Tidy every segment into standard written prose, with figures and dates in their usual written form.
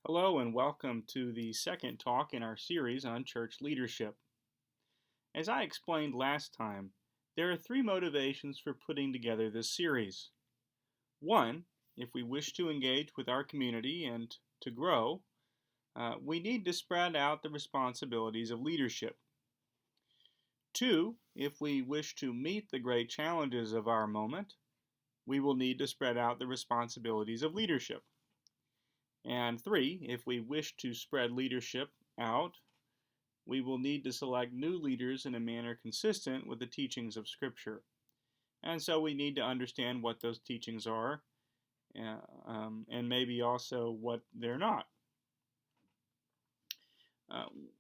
Hello and welcome to the second talk in our series on church leadership. As I explained last time, there are three motivations for putting together this series. One, if we wish to engage with our community and to grow, we need to spread out the responsibilities of leadership. Two, if we wish to meet the great challenges of our moment, we will need to spread out the responsibilities of leadership. And three, if we wish to spread leadership out, we will need to select new leaders in a manner consistent with the teachings of Scripture. And so we need to understand what those teachings are and maybe also what they're not.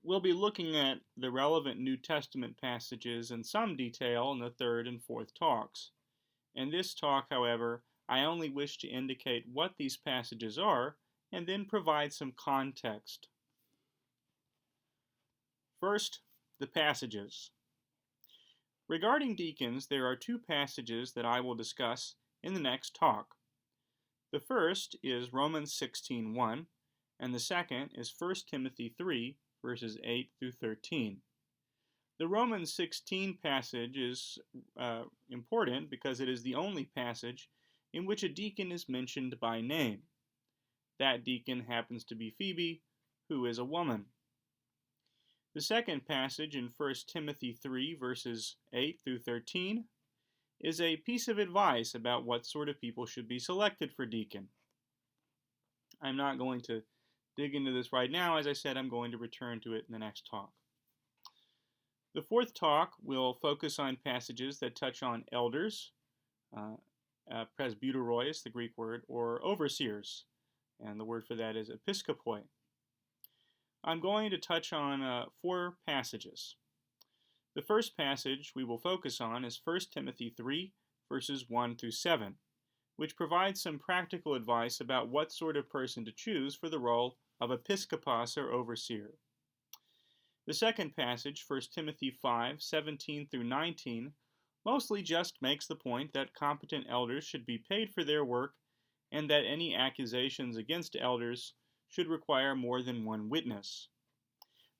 We'll be looking at the relevant New Testament passages in some detail in the third and fourth talks. In this talk, however, I only wish to indicate what these passages are and then provide some context. First, the passages. Regarding deacons, there are two passages that I will discuss in the next talk. The first is Romans 16:1, and the second is 1 Timothy 3, verses 8 through 13. The Romans 16 passage is important because it is the only passage in which a deacon is mentioned by name. That deacon happens to be Phoebe, who is a woman. The second passage in 1 Timothy 3, verses 8 through 13, is a piece of advice about what sort of people should be selected for deacon. I'm not going to dig into this right now. As I said, I'm going to return to it in the next talk. The fourth talk will focus on passages that touch on elders, presbyteroi is the Greek word, or overseers, and the word for that is episkopoi. I'm going to touch on four passages. The first passage we will focus on is 1 Timothy 3, verses 1 through 7, which provides some practical advice about what sort of person to choose for the role of episkopos or overseer. The second passage, 1 Timothy 5, 17 through 19, mostly just makes the point that competent elders should be paid for their work and that any accusations against elders should require more than one witness.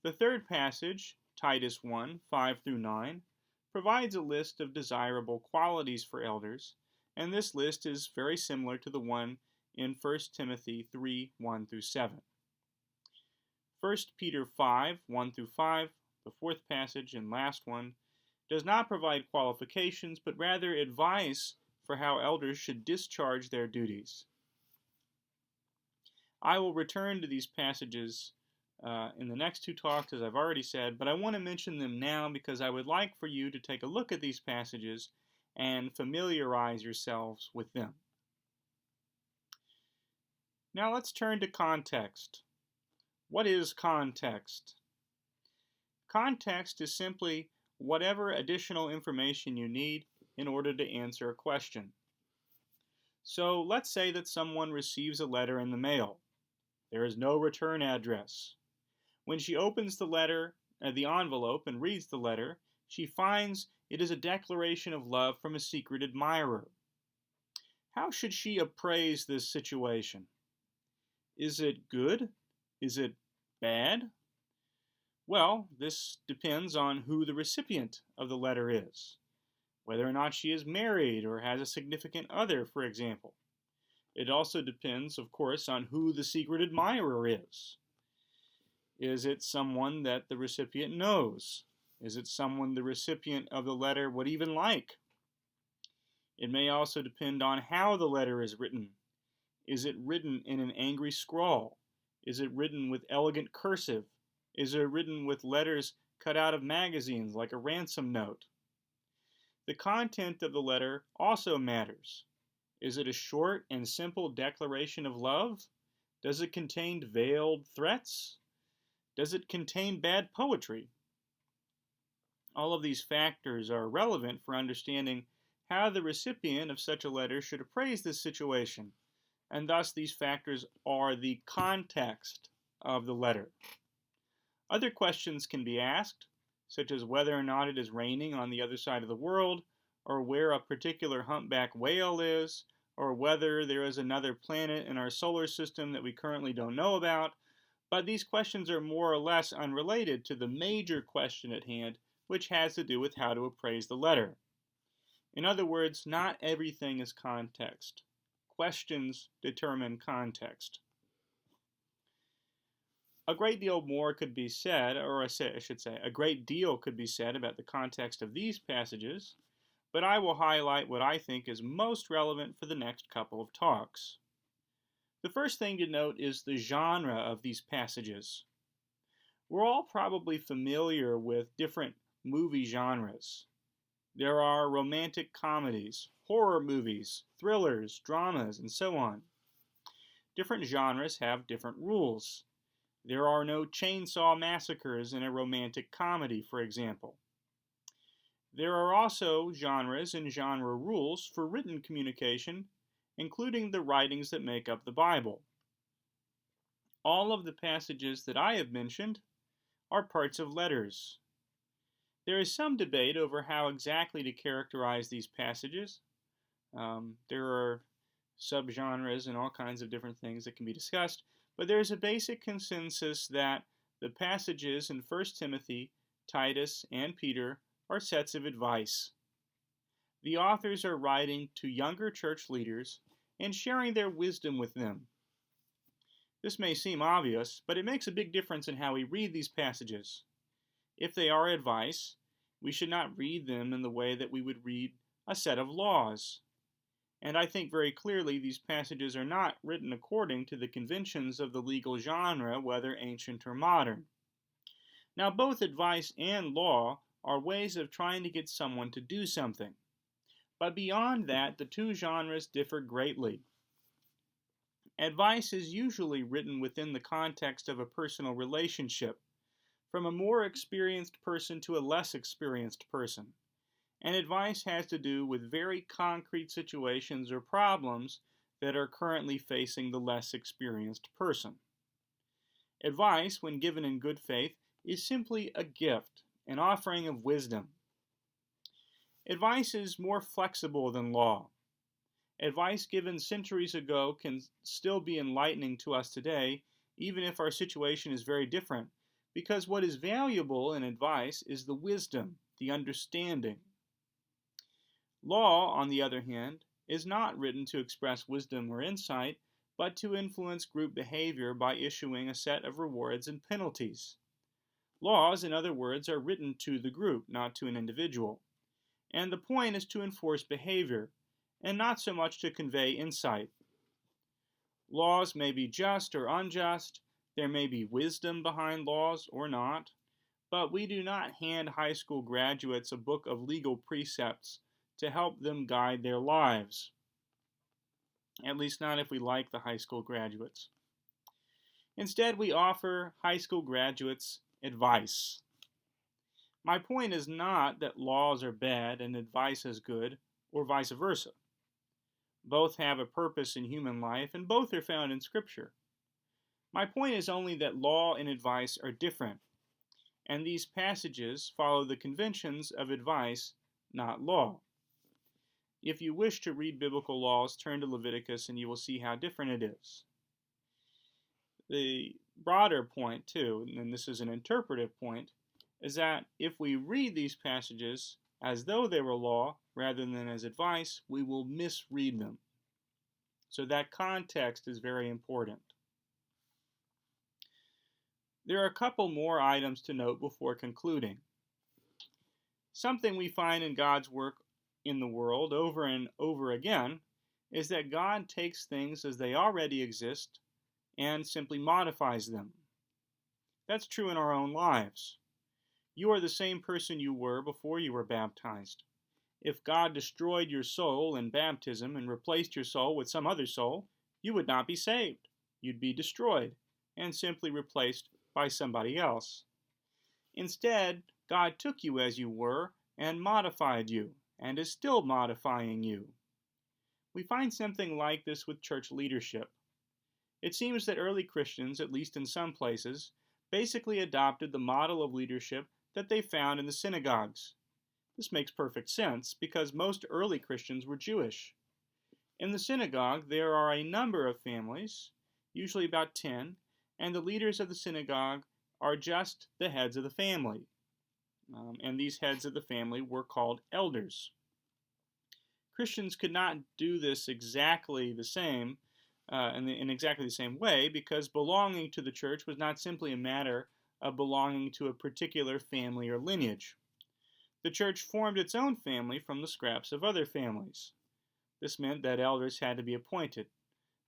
The third passage, Titus 1, 5 through 9, provides a list of desirable qualities for elders, and this list is very similar to the one in 1 Timothy 3, 1 through 7. 1 Peter 5, 1 through 5, the fourth passage and last one, does not provide qualifications, but rather advice for how elders should discharge their duties. I will return to these passages in the next two talks, as I've already said, but I want to mention them now because I would like for you to take a look at these passages and familiarize yourselves with them. Now let's turn to context. What is context? Context is simply whatever additional information you need in order to answer a question. So let's say that someone receives a letter in the mail. There is no return address. When she opens the envelope and reads the letter, she finds it is a declaration of love from a secret admirer. How should she appraise this situation? Is it good? Is it bad? Well, this depends on who the recipient of the letter is, whether or not she is married or has a significant other, for example. It also depends, of course, on who the secret admirer is. Is it someone that the recipient knows? Is it someone the recipient of the letter would even like? It may also depend on how the letter is written. Is it written in an angry scrawl? Is it written with elegant cursive? Is it written with letters cut out of magazines like a ransom note? The content of the letter also matters. Is it a short and simple declaration of love? Does it contain veiled threats? Does it contain bad poetry? All of these factors are relevant for understanding how the recipient of such a letter should appraise this situation, and thus these factors are the context of the letter. Other questions can be asked, such as whether or not it is raining on the other side of the world, or where a particular humpback whale is, or whether there is another planet in our solar system that we currently don't know about, but these questions are more or less unrelated to the major question at hand, which has to do with how to appraise the letter. In other words, not everything is context. Questions determine context. A great deal more could be said, or I should say, a great deal could be said about the context of these passages, but I will highlight what I think is most relevant for the next couple of talks. The first thing to note is the genre of these passages. We're all probably familiar with different movie genres. There are romantic comedies, horror movies, thrillers, dramas, and so on. Different genres have different rules. There are no chainsaw massacres in a romantic comedy, for example. There are also genres and genre rules for written communication, including the writings that make up the Bible. All of the passages that I have mentioned are parts of letters. There is some debate over how exactly to characterize these passages. There are subgenres and all kinds of different things that can be discussed, but there is a basic consensus that the passages in 1 Timothy, Titus, and Peter are sets of advice. The authors are writing to younger church leaders and sharing their wisdom with them. This may seem obvious, but it makes a big difference in how we read these passages. If they are advice, we should not read them in the way that we would read a set of laws. And I think very clearly these passages are not written according to the conventions of the legal genre, whether ancient or modern. Now, both advice and law are ways of trying to get someone to do something. But beyond that, the two genres differ greatly. Advice is usually written within the context of a personal relationship, from a more experienced person to a less experienced person. And advice has to do with very concrete situations or problems that are currently facing the less experienced person. Advice, when given in good faith, is simply a gift, an offering of wisdom. Advice is more flexible than law. Advice given centuries ago can still be enlightening to us today, even if our situation is very different, because what is valuable in advice is the wisdom, the understanding. Law, on the other hand, is not written to express wisdom or insight, but to influence group behavior by issuing a set of rewards and penalties. Laws, in other words, are written to the group, not to an individual. And the point is to enforce behavior, and not so much to convey insight. Laws may be just or unjust, there may be wisdom behind laws or not, but we do not hand high school graduates a book of legal precepts to help them guide their lives. At least not if we like the high school graduates. Instead, we offer high school graduates advice. My point is not that laws are bad and advice is good, or vice versa. Both have a purpose in human life, and both are found in Scripture. My point is only that law and advice are different, and these passages follow the conventions of advice, not law. If you wish to read biblical laws, turn to Leviticus and you will see how different it is. The broader point, too, and this is an interpretive point, is that if we read these passages as though they were law rather than as advice, we will misread them. So that context is very important. There are a couple more items to note before concluding. Something we find in God's work in the world over and over again is that God takes things as they already exist and simply modifies them. That's true in our own lives. You are the same person you were before you were baptized. If God destroyed your soul in baptism and replaced your soul with some other soul, you would not be saved. You'd be destroyed and simply replaced by somebody else. Instead, God took you as you were and modified you, and is still modifying you. We find something like this with church leadership. It seems that early Christians, at least in some places, basically adopted the model of leadership that they found in the synagogues. This makes perfect sense because most early Christians were Jewish. In the synagogue, there are a number of families, usually about 10, and the leaders of the synagogue are just the heads of the family. And these heads of the family were called elders. Christians could not do this exactly the same, in exactly the same way, because belonging to the church was not simply a matter of belonging to a particular family or lineage. The church formed its own family from the scraps of other families. This meant that elders had to be appointed,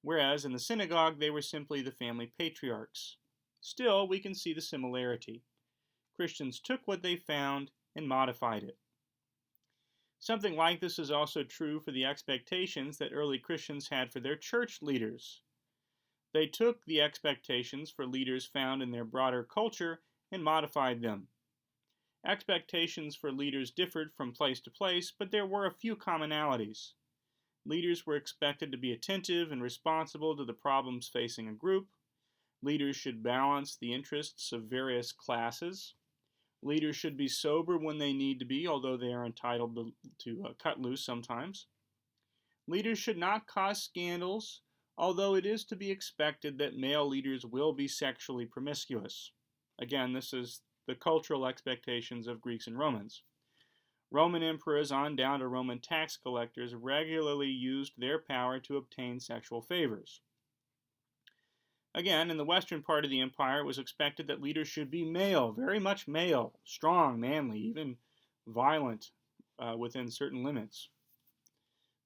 whereas in the synagogue they were simply the family patriarchs. Still, we can see the similarity. Christians took what they found and modified it. Something like this is also true for the expectations that early Christians had for their church leaders. They took the expectations for leaders found in their broader culture and modified them. Expectations for leaders differed from place to place, but there were a few commonalities. Leaders were expected to be attentive and responsible to the problems facing a group. Leaders should balance the interests of various classes. Leaders should be sober when they need to be, although they are entitled to cut loose sometimes. Leaders should not cause scandals, although it is to be expected that male leaders will be sexually promiscuous. Again, this is the cultural expectations of Greeks and Romans. Roman emperors on down to Roman tax collectors regularly used their power to obtain sexual favors. Again, in the western part of the empire, it was expected that leaders should be male, very much male, strong, manly, even violent within certain limits.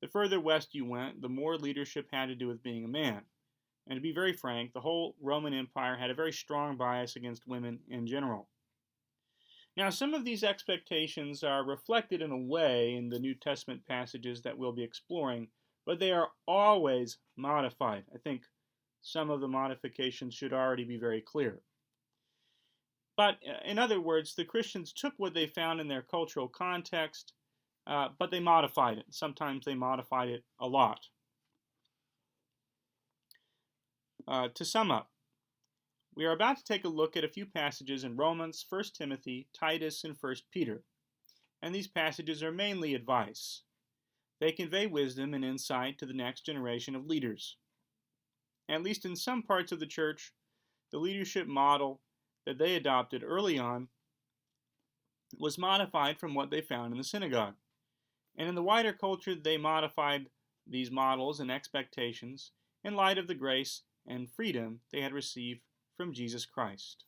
The further west you went, the more leadership had to do with being a man. And to be very frank, the whole Roman Empire had a very strong bias against women in general. Now, some of these expectations are reflected in a way in the New Testament passages that we'll be exploring, but they are always modified. I think some of the modifications should already be very clear. But in other words, the Christians took what they found in their cultural context, but they modified it. Sometimes they modified it a lot. To sum up, we are about to take a look at a few passages in Romans, 1 Timothy, Titus, and 1 Peter. And these passages are mainly advice. They convey wisdom and insight to the next generation of leaders. At least in some parts of the church, the leadership model that they adopted early on was modified from what they found in the synagogue. And in the wider culture, they modified these models and expectations in light of the grace and freedom they had received from Jesus Christ.